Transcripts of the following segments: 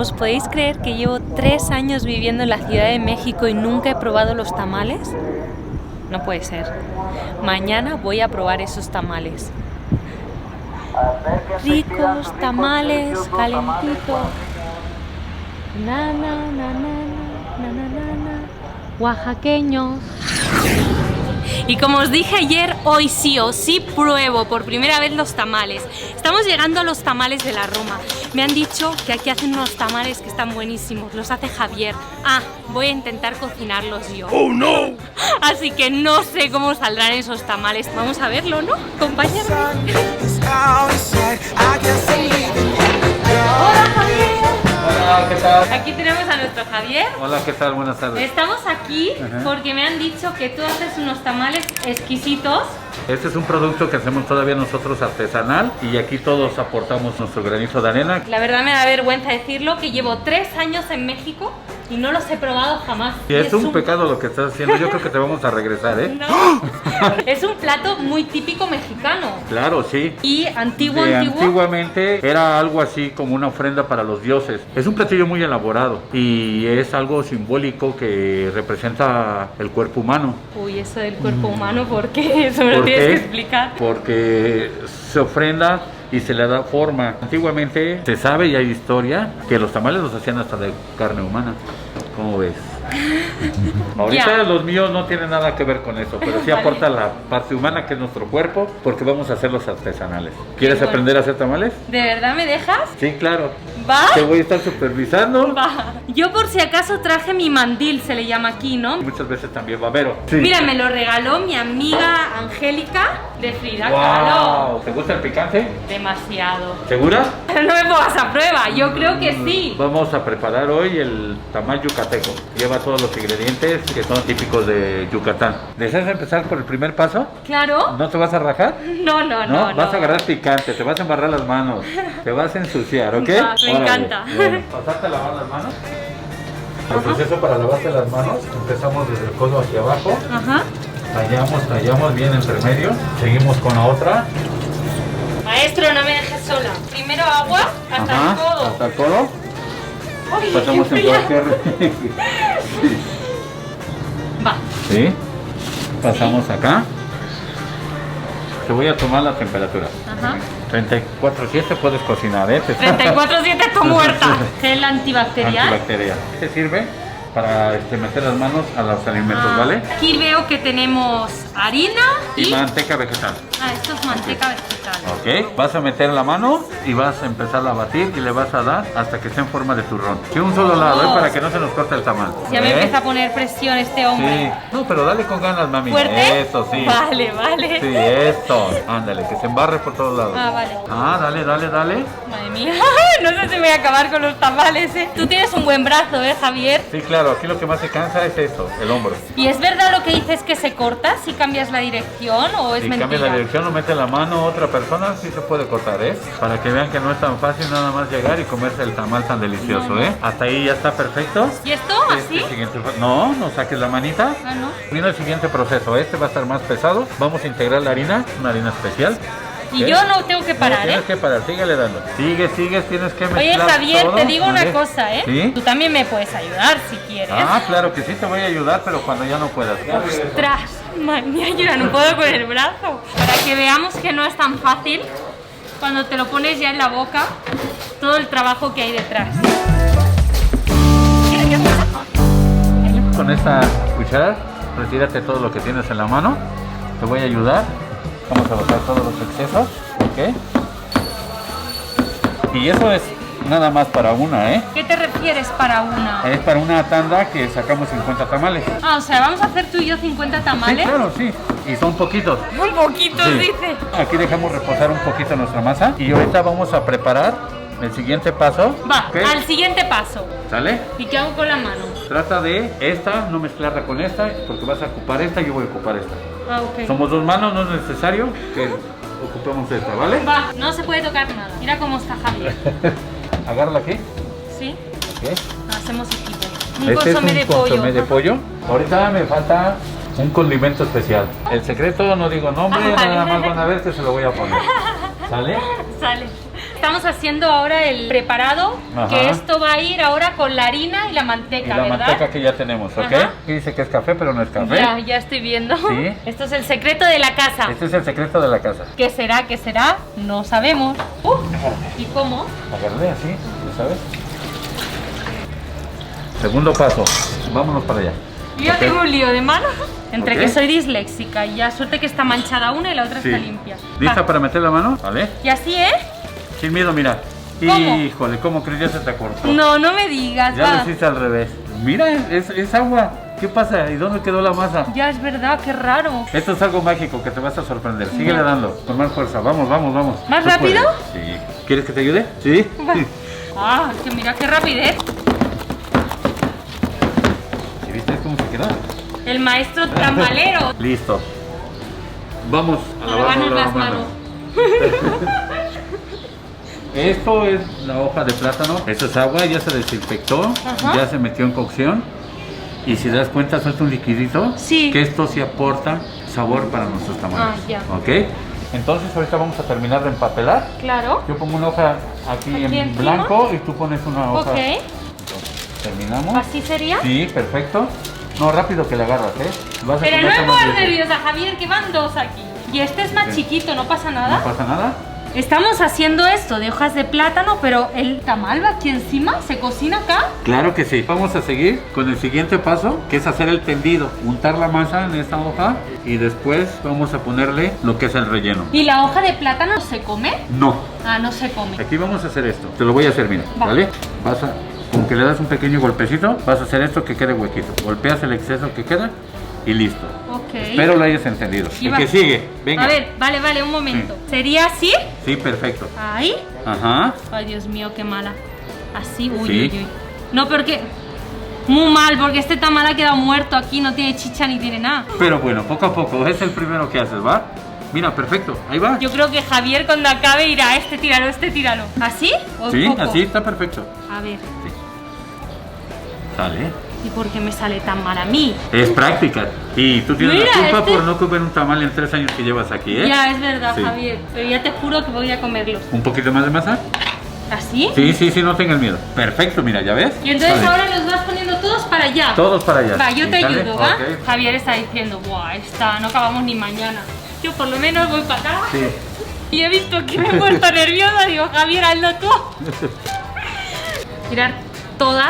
¿Os podéis creer que llevo 3 años viviendo en la Ciudad de México y nunca he probado los tamales? No puede ser. Mañana voy a probar esos tamales. Ricos tamales, calentitos. Na, na, na, na, na, na, na, na. Oaxaqueños. Y como os dije ayer, hoy sí o sí pruebo por primera vez los tamales. Estamos llegando a los tamales de la Roma. Me han dicho que aquí hacen unos tamales que están buenísimos. Los hace Javier. Voy a intentar cocinarlos yo. ¡Oh, no! Así que no sé cómo saldrán esos tamales. Vamos a verlo, ¿no? Acompáñame. Hola, Javier. Hola, ¿qué tal? Aquí tenemos a nuestro Javier. Hola, ¿qué tal? Buenas tardes. Estamos aquí porque me han dicho que tú haces unos tamales exquisitos. Este es un producto que hacemos todavía nosotros artesanal y aquí todos aportamos nuestro granito de arena. La verdad me da vergüenza decirlo que llevo 3 años en México y no los he probado jamás. Y es un pecado lo que estás haciendo. Yo creo que te vamos a regresar, ¿eh? No. Es un plato muy típico mexicano. Claro, sí. Y Antiguamente era algo así como una ofrenda para los dioses. Es un platillo muy elaborado y es algo simbólico que representa el cuerpo humano. Uy, eso del cuerpo humano, ¿por qué? Eso me lo tienes que explicar. Porque se ofrenda y se le da forma. Antiguamente se sabe y hay historia que los tamales los hacían hasta de carne humana. ¿Cómo ves? Ahorita los míos no tienen nada que ver con eso, pero sí aporta la parte humana que es nuestro cuerpo, porque vamos a hacerlos artesanales. ¿Quieres aprender a hacer tamales? ¿De verdad me dejas? Sí, claro. ¿Va? Te voy a estar supervisando. Va. Yo por si acaso traje mi mandil, se le llama aquí, ¿no? Muchas veces también babero. Sí. Mira, me lo regaló mi amiga Angélica de Frida Wow. Kahlo. ¿Te gusta el picante? Demasiado. ¿Segura? No me pongas a prueba, yo creo que sí. Vamos a preparar hoy el tamal yucateco. Lleva todos los ingredientes que son típicos de Yucatán. ¿Deseas empezar por el primer paso? Claro. ¿No te vas a rajar? No. Vas a agarrar picante, te vas a embarrar las manos, te vas a ensuciar, ¿ok? Me encanta. Bueno, pasarte a lavar las manos. El proceso para lavarte las manos, empezamos desde el codo hacia abajo. Ajá. Tallamos bien entre medio. Seguimos con la otra. Maestro, no me dejes sola. Primero agua hasta el codo. Hasta el codo. Ay, Pasamos qué en fría. cualquier... Va. Sí. Pasamos acá. Te voy a tomar la temperatura. Ajá. 34.7 puedes cocinar, ¿eh? 34.7 está muerta. Gel antibacterial. Antibacterial. Te sirve para meter las manos a los alimentos, ¿vale? Aquí veo que tenemos harina Y manteca vegetal. esto es manteca vegetal. Ok, vas a meter la mano y vas a empezar a batir y le vas a dar hasta que esté en forma de turrón. Sí, un solo lado, para que no se nos corte el tamal. Ya me empieza a poner presión este hombre. Sí, no, pero dale con ganas, mami. ¿Fuerte? Eso, sí. Vale. Sí, eso. Ándale, que se embarre por todos lados. Vale. Dale. Madre mía, no sé si me voy a acabar con los tamales, ¿eh? Tú tienes un buen brazo, ¿eh, Javier? Sí, claro, aquí lo que más se cansa es esto, el hombro. ¿Y es verdad lo que dices que se corta si cambias la dirección o es Si mentira? cambias la dirección o mete la mano a otra persona, sí se puede cortar, ¿eh? Para que vean que no es tan fácil nada más llegar y comerse el tamal tan delicioso, ¿eh? Hasta ahí ya está perfecto. ¿Y esto así? No saques la manita. ¿No? Viene el siguiente proceso, este va a estar más pesado. Vamos a integrar la harina, una harina especial. Y ¿ok? yo no tengo que parar, No, tienes que parar, síguele dando. Sigues, tienes que mezclar. Oye, Javier, todo, te digo una ¿vale? cosa, ¿eh? ¿Sí? Tú también me puedes ayudar si quieres. Claro que sí, te voy a ayudar, pero cuando ya no puedas. ¡Ostras! Madre mía, yo ya no puedo con el brazo. Para que veamos que no es tan fácil, cuando te lo pones ya en la boca, todo el trabajo que hay detrás. Con esta cuchara, retírate todo lo que tienes en la mano. Te voy a ayudar. Vamos a botar todos los excesos, ¿ok? Y eso es nada más para una, ¿eh? ¿Qué te refieres para una? Es para una tanda que sacamos 50 tamales. O sea, vamos a hacer tú y yo 50 tamales. Sí, claro, sí. Y son poquitos. Muy poquitos, Sí. dice. Aquí dejamos reposar un poquito nuestra masa. Y ahorita vamos a preparar el siguiente paso. Va, ¿ok? al siguiente paso. ¿Sale? ¿Y qué hago con la mano? Trata de esta, no mezclarla con esta, porque vas a ocupar esta y yo voy a ocupar esta. Ok. Somos dos manos, no es necesario que ocupemos esta, ¿vale? Va, no se puede tocar nada. Mira cómo está Javier. Agárrala aquí. ¿Sí? Ok. Hacemos equipo. Un Este es consomé un de pollo. consomé de pollo. Ahorita me falta un condimento especial. El secreto no digo nombre, Vale. nada más van a ver que se lo voy a poner. ¿Sale? Sale. estamos haciendo ahora el preparado, Ajá. que esto va a ir ahora con la harina y la manteca, Y la ¿verdad? manteca que ya tenemos, ¿ok? Ajá. Aquí dice que es café, pero no es café. Ya estoy viendo. Sí. Esto es el secreto de la casa. Este es el secreto de la casa. ¿Qué será? ¿Qué será? No sabemos. ¿Y cómo? Agarré así, ¿ya sabes? Segundo paso. Vámonos para allá. Yo ya ¿Ok? tengo un lío de manos. Entre Ok. que soy disléxica y ya suerte que está manchada una y la otra Sí. está limpia. ¿Lista Va. para meter la mano? ¿Vale? ¿Y así, Sin miedo, mira. ¿Cómo? Híjole, ¿cómo crees? Ya se te cortó. No, no me digas. Ya va. lo hiciste al revés. Mira, es agua. ¿Qué pasa? ¿Y dónde quedó la masa? Ya es verdad, qué raro. Esto es algo mágico que te vas a sorprender. Síguele dando, con más fuerza. Vamos, vamos, vamos. ¿Más Tú rápido? puedes. Sí. ¿Quieres que te ayude? Sí. Va. Ah, es que mira qué rapidez. ¿Sí viste cómo se quedó? El maestro tamalero. Listo. Vamos a A lavarnos lavarnos la las mano. manos. Esto es la hoja de plátano. Esto es agua, ya se desinfectó, Ajá. ya se metió en cocción. Y si te das cuenta, suelta un liquidito. Sí. Que esto sí aporta sabor para nuestros tamales. Ah, ya. ¿Ok? Entonces ahorita vamos a terminar de empapelar. Claro. Yo pongo una hoja aquí en encima. blanco y tú pones una hoja. Ok. Entonces, terminamos. ¿Así sería? Sí, perfecto. No, rápido que le agarras, ¿eh? Vas a Pero comer no me como pongas de- nerviosa, Javier, que van dos aquí. Y este es más Ok. chiquito, ¿no pasa nada? No pasa nada. Estamos haciendo esto de hojas de plátano, pero el tamal va aquí encima, se cocina acá. Claro que sí. Vamos a seguir con el siguiente paso, que es hacer el tendido. Untar la masa en esta hoja y después vamos a ponerle lo que es el relleno. ¿Y la hoja de plátano se come? No. Ah, no se come. Aquí vamos a hacer esto. Te lo voy a hacer, mira. Va. ¿Vale? Vas a, como que le das un pequeño golpecito, vas a hacer esto que quede huequito. Golpeas el exceso que queda y listo. Ok. Espero lo hayas entendido. Y El va. que sigue. Venga. A ver, vale, un momento. ¿Sería así? Sí, perfecto. Ahí. Ajá. Ay, Dios mío, qué mala. Así, uy, Sí. uy, uy. No, porque... Muy mal, porque este tamal ha quedado muerto aquí, no tiene chicha ni tiene nada. Pero bueno, poco a poco. Es el primero que haces, ¿va? Mira, perfecto. Ahí va. Yo creo que Javier cuando acabe irá, este tíralo. ¿Así? ¿O Sí, poco? así está perfecto. A ver, Sale. ¿y por qué me sale tan mal a mí? Es práctica. Y tú tienes Mira, la culpa este- por no comer un tamal en 3 años que llevas aquí, ¿eh? Ya, es verdad, Sí. Javier. Pero ya te juro que voy a comerlos. ¿Un poquito más de masa? ¿Así? Sí, no tengas miedo. Perfecto, mira, ¿ya ves? Y entonces Sale. ahora los vas poniendo todos para allá. Todos para allá. Va, yo Sí, te ¿sale? ayudo, ¿va? Ok. Javier está diciendo, buah, esta, no acabamos ni mañana. Yo por lo menos voy para acá. Sí. Y he visto que me he puesto nerviosa, digo, Javier, hazlo tú. Mirar toda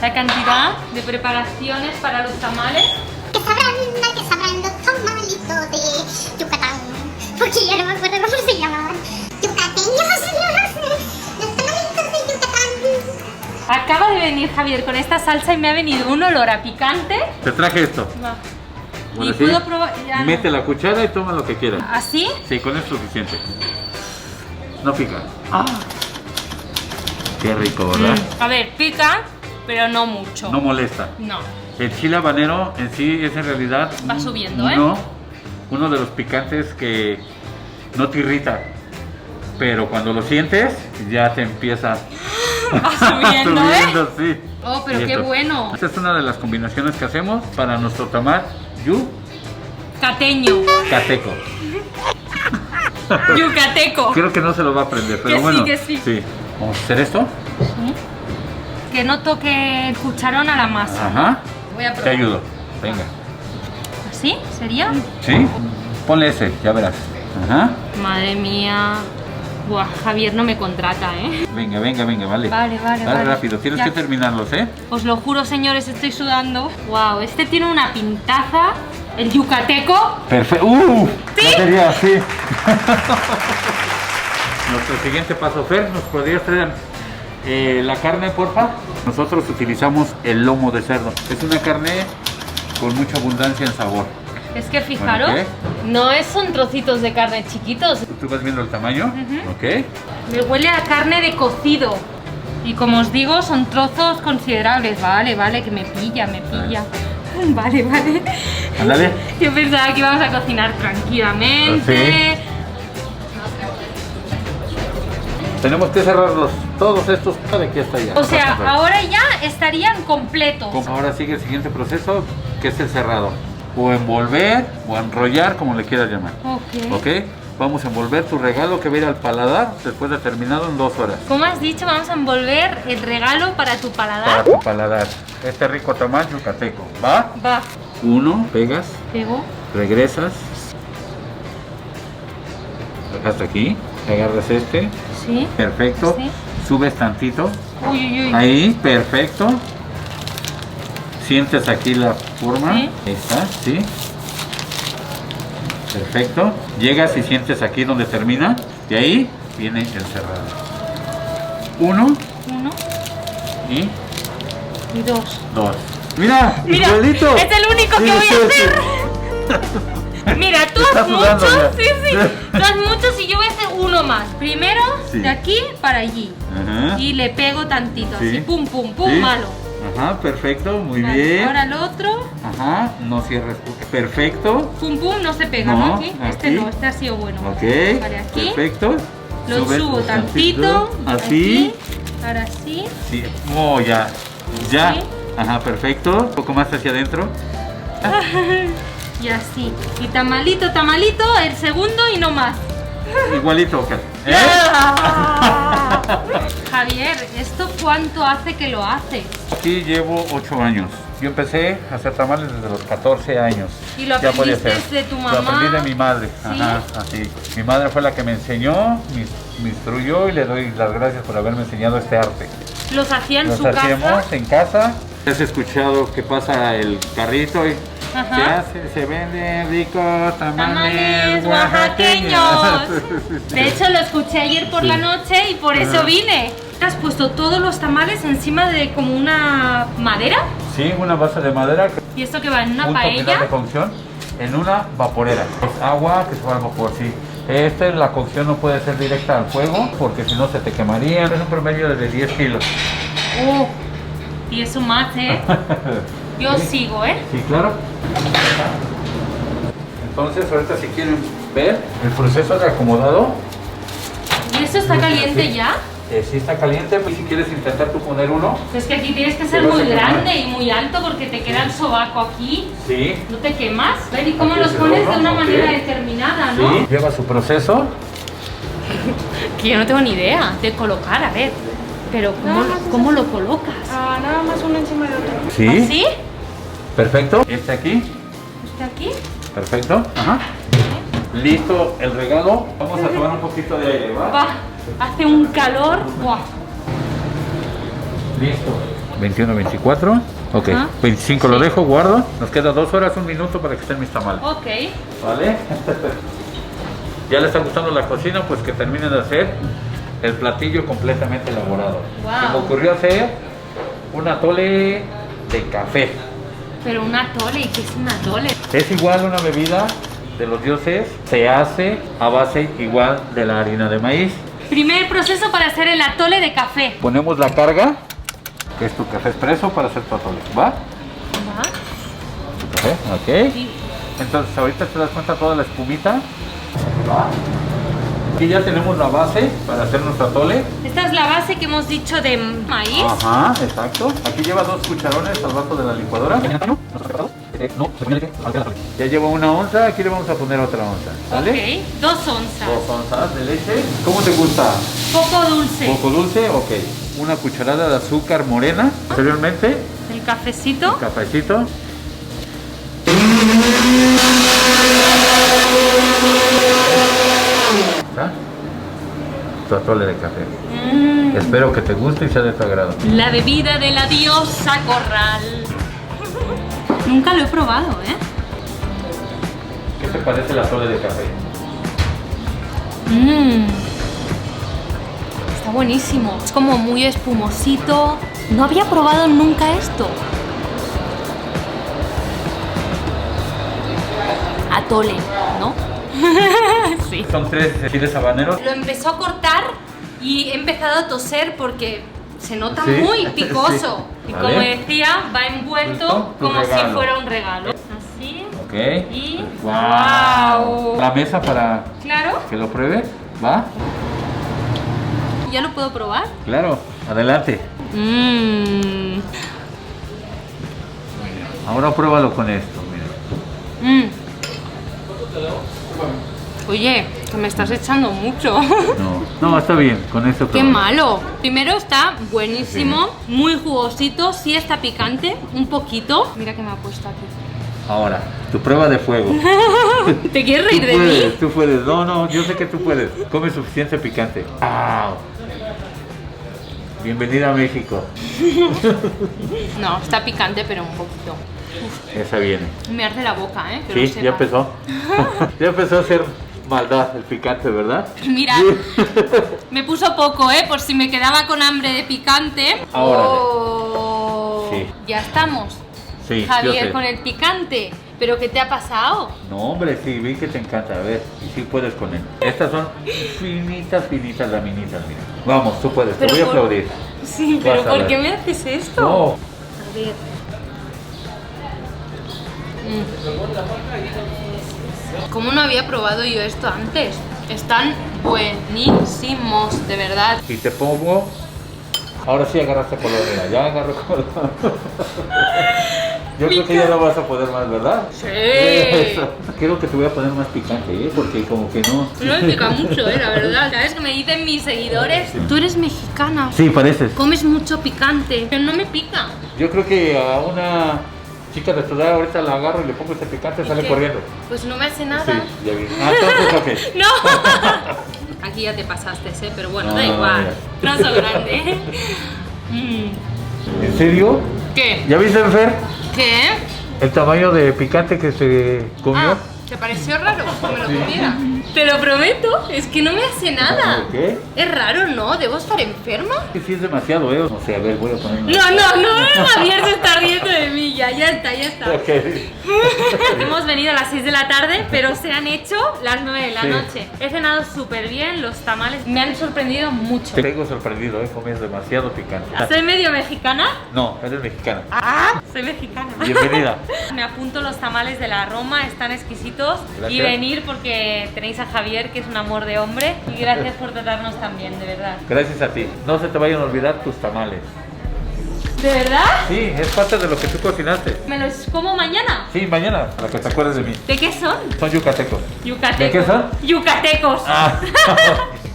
la cantidad de preparaciones para los tamales. Que sabrán los tamalitos de Yucatán. Porque ya no me acuerdo cómo se llamaban. Yucateños, los tamalitos de Yucatán. Acaba de venir Javier con esta salsa y me ha venido un olor a picante. Te traje esto. Va. Ahora Y sí, puedo probar. Ya no. Mete la cuchara y toma lo que quieras. ¿Así? Sí, con eso es suficiente. No pica. Qué rico, ¿verdad? A ver, pica, pero no mucho. No molesta. No. El chile habanero en sí es en realidad Va subiendo, ¿eh? uno de los picantes que no te irrita, pero cuando lo sientes ya te empieza Va subiendo, ¿eh? sí. Oh, pero Y qué esto. bueno. Esta es una de las combinaciones que hacemos para nuestro tamal Cateño. yucateco. Yucateco. Creo que no se lo va a aprender, pero Que sí, bueno. que sí. Vamos a hacer esto. Que no toque el cucharón a la masa. Ajá. Voy a Te probar. ayudo. Venga. ¿Así? ¿Sería? ¿Sí? Ponle ese, ya verás. Ajá. Madre mía. Buah, Javier no me contrata, ¿eh? Venga, vale. Vale. Rápido, tienes Ya. que terminarlos, ¿eh? Os lo juro, señores, estoy sudando. Wow, este tiene una pintaza. El yucateco. Perfecto. ¿Sí? Batería, sí. Nuestro siguiente paso, Fer, ¿nos podrías traer la carne, porfa? Nosotros utilizamos el lomo de cerdo. Es una carne con mucha abundancia en sabor. Es que fijaros, ¿Qué? no son trocitos de carne chiquitos. ¿Tú vas viendo el tamaño? Ujú. Ok. Me huele a carne de cocido. Y como os digo, son trozos considerables. Vale, que me pilla. Vale. Ándale. Yo pensaba que íbamos a cocinar tranquilamente. Tenemos que cerrarlos todos estos de aquí hasta allá. O sea, ahora ya estarían completos. Ahora sigue el siguiente proceso, que es el cerrado. O envolver o enrollar, como le quieras llamar. Ok. ¿Ok? Vamos a envolver tu regalo que va a ir al paladar después de terminado en 2 horas. ¿Cómo has dicho? Vamos a envolver el regalo para tu Para paladar. tu paladar. Este rico tamal yucateco. ¿Va? Va. 1, pegas, Pego. regresas. Hasta aquí. Agarras este. Sí. Perfecto. Sí. Subes tantito. Uy, uy, uy. Ahí, perfecto. Sientes aquí la forma. Sí. Ahí está, sí. Perfecto. Llegas y sientes aquí donde termina. Y ahí viene el cerrado. 1 Uno y y 2. 2. Mira, Mira, igualito. es el único que Sí, voy sí, a sí. hacer. Mira, tú Está haz sudando muchos, ya. sí, sí. Tú haz muchos y yo voy a hacer uno más. Primero, Sí. de aquí para allí. Ajá. Y le pego tantito, Sí. así, pum, pum, pum, Sí. malo. Ajá, perfecto, muy Vale, bien. ahora el otro, Ajá, no cierres. Perfecto. pum, pum, no se pega, No, ¿no? Aquí. Este aquí. no, este ha sido bueno. Ok. Vale, aquí. Perfecto. Lo Subes subo tantito. Así. Aquí, ahora sí. Sí. Oh, ya. Ya. Sí. Ajá, perfecto. Un poco más hacia adentro. Y así. Y tamalito, tamalito, el segundo y no más. Igualito, ok. ¡Ah! Javier, ¿esto cuánto hace que lo haces? Aquí llevo 8 años. Yo empecé a hacer tamales desde los 14 años. ¿Y lo Ya podía aprendiste hacer. de tu Lo mamá? aprendí de mi madre. ¿Sí? Ajá, así. Mi madre fue la que me enseñó, me instruyó y le doy las gracias por haberme enseñado este arte. ¿Los hacía en Los su hacíamos casa? en casa. ¿Has escuchado que pasa el carrito y Ajá. se hace, se venden ricos tamales Tamales oaxaqueños. De hecho, lo escuché ayer por Sí. la noche y por eso Ajá. vine. ¿Has puesto todos los tamales encima de como una madera? Sí, una base de madera, ¿Y esto que va en una punto final de paella? cocción en una vaporera. Es agua que se va al vapor, sí. La cocción no puede ser directa al fuego porque si no se te quemaría. Es un promedio de 10 kilos. Y eso más, ¿eh? Yo sigo, ¿eh? Sí, claro. Entonces, ahorita si quieren ver el proceso de acomodado, ¿Y eso está caliente ya? sí está caliente, pues si quieres intentar tú poner uno, Pues que aquí tienes que ser Te vas a muy quemar. grande y muy alto porque te queda el sobaco aquí. sí, ¿No te quemas? ¿Ven? ¿Y cómo Aquí los es el pones de horno, una ok. manera determinada, no? sí, lleva su proceso. Que yo no tengo ni idea de colocar, a ver. Pero ¿cómo lo colocas? Nada más uno encima de otro. Sí, ¿Así? perfecto. Este aquí, ¿Este aquí? perfecto. Ajá. Listo el regalo. Vamos a tomar un poquito de aire, ¿va? Va, hace un calor. Buah. Listo. 21, 24. Ok, Ajá. 25 lo Sí. dejo, guardo. Nos queda 2 horas, 1 minuto para que estén mis tamales. Ok. ¿Vale? ¿Ya les está gustando la cocina? Pues que terminen de hacer el platillo completamente elaborado. Wow. Se me ocurrió hacer un atole de café. Pero un atole, ¿y qué es un atole? Es igual una bebida de los dioses, se hace a base igual de la harina de maíz. Primer proceso para hacer el atole de café. Ponemos la carga, que es tu café expreso para hacer tu atole, ¿va? Va. Tu café, ok. Y Entonces ahorita te das cuenta toda la espumita. ¿Va? Aquí ya tenemos la base para hacer nuestro atole. esta es la base que hemos dicho de maíz. Ajá, exacto. Aquí lleva 2 cucharones al vaso de la licuadora. Ya lleva 1 onza, aquí le vamos a poner otra onza. ¿Sale? Ok, 2 onzas. 2 onzas de leche. ¿Cómo te gusta? Poco dulce. ¿Poco dulce? Ok. 1 cucharada de azúcar morena. Posteriormente, El cafecito. cafecito. ¿Está? Tu atole de café. Mm, Espero que te guste y sea de tu agrado. la bebida de la diosa Corral. Nunca lo he probado, ¿eh? ¿Qué te parece el atole de café? Mmm. Está buenísimo. Es como muy espumosito. No había probado nunca esto. Atole, ¿no? Sí. Son 3 chiles habaneros. Lo empezó a cortar y he empezado a toser porque se nota Sí, muy picoso. sí. Y Vale. como decía, va envuelto Listo, tu como si regalo. fuera un regalo. Así. Ok. Y ¡Guau! ¡guau! La mesa para Claro. que lo pruebes. ¿Va? ¿Ya lo puedo probar? Claro. Adelante. Mmm. Ahora pruébalo con esto. Mira. Oye, Que me estás echando mucho. No, está bien, con eso. Qué malo. Primero está buenísimo, muy jugosito, sí está picante, un poquito. Mira que me ha puesto aquí. Ahora, tu prueba de fuego. ¿Te quieres reír de mí? Tú puedes. No, yo sé que tú puedes. Come suficiente picante. ¡Wow! Bienvenida a México. No, está picante, pero un poquito. Esa viene. Me arde la boca, ¿eh? Que Sí, lo sepas. ya empezó. Ya empezó a hacer maldad el picante, ¿verdad? Mira, me puso poco, ¿eh? Por si me quedaba con hambre de picante. Ahora. Oh, Sí. Ya estamos. Sí, yo Javier, sé. con el picante. ¿Pero qué te ha pasado? No, hombre, sí, vi que te encanta. A ver, y sí puedes con él. Estas son finitas laminitas, mira. Vamos, tú puedes, te Pero voy a por- aplaudir. Sí, Vas pero a ¿por ver. qué me haces esto? No, A ver. ¿Cómo no había probado yo esto antes? Están buenísimos, de verdad. si te pongo... Ahora sí agarraste color, mira, ya agarro color. Yo creo que ya no vas a poder más, ¿verdad? Sí. Eso. Creo que te voy a poner más picante, ¿eh? Porque como que no... No me pica mucho, la verdad. ¿Sabes que me dicen mis seguidores? Tú eres mexicana. Sí, pareces. Comes mucho picante, pero no me pica. Yo creo que a una chica de tu edad ahorita la agarro y le pongo este picante y sale ¿Qué? corriendo. Pues no me hace nada. Sí, ya vi. Ah, entonces, ok. No. Aquí ya te pasaste, ¿eh? Pero bueno, No, da no, igual. mira. Trozo grande. ¿En serio? ¿Qué? ¿Ya viste, Fer? ¿Qué? El tamaño de picante que se comió. Ah, ¿te pareció raro que me lo comiera? Te lo prometo, es que no me hace nada. ¿Qué? Es raro, ¿no? ¿Debo estar enferma? Que sí es demasiado, ¿eh? No sé, a ver, voy a poner... No, Javier se está riendo de mí, ya está. Ok. Hemos venido a las 6 de la tarde, pero se han hecho las 9 de la Sí. noche. He cenado súper bien, los tamales me han sorprendido mucho. Te tengo sorprendido, ¿eh? Comes demasiado picante. ¿Soy medio mexicana? No, eres mexicana. Ah, soy mexicana. Bienvenida. Me apunto los tamales de la Roma, están exquisitos. Gracias. Y venir porque tenéis a Javier, que es un amor de hombre. Y gracias por tratarnos tan bien, de verdad. Gracias a ti. No se te vayan a olvidar tus tamales. ¿De verdad? Sí, es parte de lo que tú cocinaste. ¿Me los como mañana? Sí, mañana, para que te acuerdes de mí. ¿De qué son? Son yucatecos. Yucatecos. ¿De qué son? Yucatecos. Ah.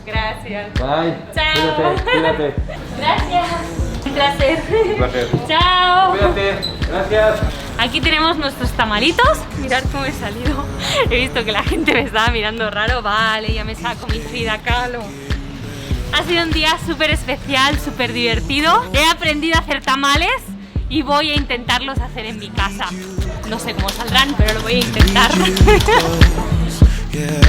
Gracias. Bye. Chao. Cuídate. Gracias. Un placer. Un placer. Chao. Cuídate. Gracias. Aquí tenemos nuestros tamalitos. Mirad cómo he salido. He visto que la gente me estaba mirando raro. Vale, ya me saco mi Frida Kahlo. Ha sido un día súper especial, súper divertido. He aprendido a hacer tamales y voy a intentarlos hacer en mi casa. No sé cómo saldrán, pero lo voy a intentar. Yeah.